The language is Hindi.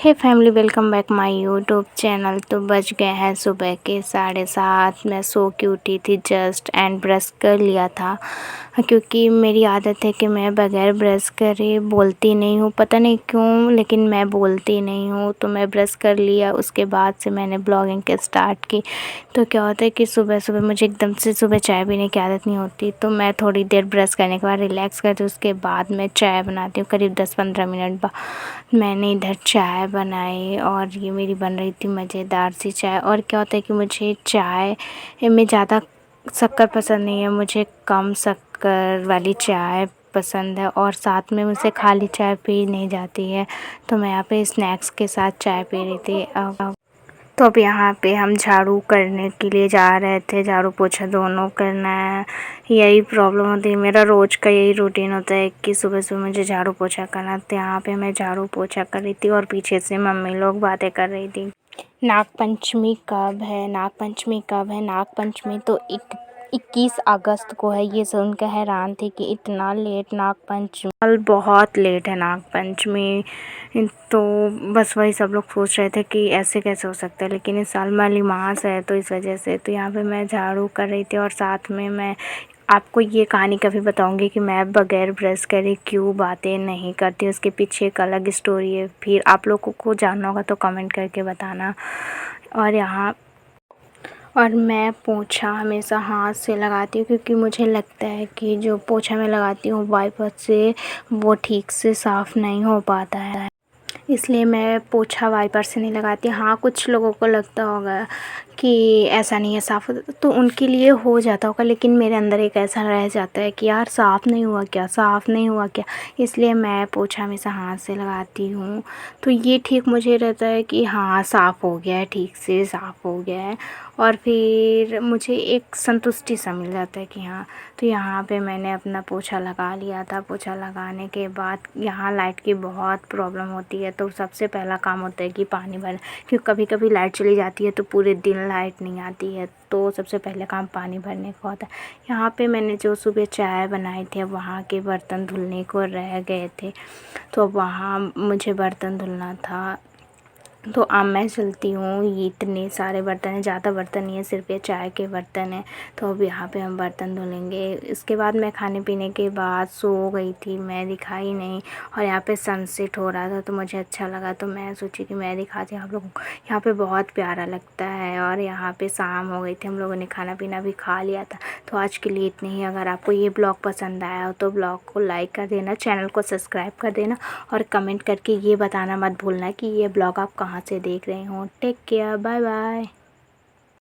Hey family, welcome back my YouTube channel. तो बज गए हैं सुबह के 7:30। मैं सो के उठी थी जस्ट एंड ब्रश कर लिया था, क्योंकि मेरी आदत है कि मैं बगैर ब्रश करे बोलती नहीं हूँ। पता नहीं क्यों, लेकिन मैं बोलती नहीं हूँ। तो मैं ब्रश कर लिया, उसके बाद से मैंने ब्लॉगिंग के स्टार्ट की। तो क्या होता है कि सुबह सुबह मुझे एकदम से सुबह चाय पीने की आदत नहीं होती। तो मैं थोड़ी देर ब्रश करने के बाद रिलैक्स करती हूँ, उसके बाद मैं चाय बनाती हूँ। करीब 10-15 मिनट बाद मैंने इधर चाय बनाई और ये मेरी बन रही थी मज़ेदार सी चाय। और क्या होता है कि मुझे चाय में ज़्यादा शक्कर पसंद नहीं है, मुझे कम शक्कर वाली चाय पसंद है। और साथ में मुझसे खाली चाय पी नहीं जाती है, तो मैं यहाँ पे स्नैक्स के साथ चाय पी रही थी। अब यहाँ पे हम झाड़ू करने के लिए जा रहे थे, झाड़ू पोछा दोनों करना है। यही प्रॉब्लम होती है, मेरा रोज़ का यही रूटीन होता है कि सुबह सुबह मुझे झाड़ू पोछा करना। तो यहाँ पे मैं झाड़ू पोछा कर रही थी और पीछे से मम्मी लोग बातें कर रही थी। नाग पंचमी कब है, नाग पंचमी कब है? नाग पंचमी तो 21 अगस्त को है। ये सुनकर हैरान थी कि इतना लेट नाग पंचमी, कल बहुत लेट है नाग पंचमी। तो बस वही सब लोग सोच रहे थे कि ऐसे कैसे हो सकता है, लेकिन इस साल मलमास है तो इस वजह से। तो यहाँ पे मैं झाड़ू कर रही थी और साथ में मैं आपको ये कहानी कभी बताऊंगी कि मैं बगैर ब्रश करे क्यों बातें नहीं करती। उसके पीछे एक अलग स्टोरी है, फिर आप लोगों को जानना होगा तो कमेंट करके बताना। और मैं पोछा हमेशा हाथ से लगाती हूँ, क्योंकि मुझे लगता है कि जो पोछा मैं लगाती हूँ वाइपर से वो ठीक से साफ़ नहीं हो पाता है, इसलिए मैं पोछा वाइपर से नहीं लगाती। हाँ, कुछ लोगों को लगता होगा कि ऐसा नहीं है साफ़ होता, तो उनके लिए हो जाता होगा, लेकिन मेरे अंदर एक ऐसा रह जाता है कि यार साफ़ नहीं हुआ क्या, साफ़ नहीं हुआ क्या। इसलिए मैं पोछा हमेशा हाथ से लगाती हूँ। तो ये ठीक मुझे रहता है कि हाँ साफ़ हो गया है, ठीक से साफ़ हो गया है। और फिर मुझे एक संतुष्टि सा मिल जाता है कि हाँ। तो यहाँ पे मैंने अपना पोछा लगा लिया था। पोछा लगाने के बाद यहाँ लाइट की बहुत प्रॉब्लम होती है, तो सबसे पहला काम होता है कि पानी भरना, क्योंकि कभी कभी लाइट चली जाती है तो पूरे दिन लाइट नहीं आती है। तो सबसे पहले काम पानी भरने का होता है। यहाँ पे मैंने जो सुबह चाय बनाई थी, अब वहाँ के बर्तन धुलने को रह गए थे, तो वहाँ मुझे बर्तन धुलना था। तो अब मैं चलती हूँ। ये इतने सारे बर्तन हैं, ज़्यादा बर्तन नहीं है, सिर्फ ये चाय के बर्तन हैं। तो अब यहाँ पे हम बर्तन धुलेंगे। इसके बाद मैं खाने पीने के बाद सो गई थी, मैं दिखाई नहीं। और यहाँ पे सनसेट हो रहा था तो मुझे अच्छा लगा, तो मैं सोची कि मैं दिखाती हूँ आप लोगों को। यहाँ पे बहुत प्यारा लगता है। और यहाँ पे शाम हो गई थी, हम लोगों ने खाना पीना भी खा लिया था। तो आज के लिए इतने ही। अगर आपको ये ब्लॉग पसंद आया हो तो ब्लॉग को लाइक कर देना, चैनल को सब्सक्राइब कर देना और कमेंट करके ये बताना मत भूलना कि ये ब्लॉग आप कहाँ से देख रहे हो। Take care, bye bye.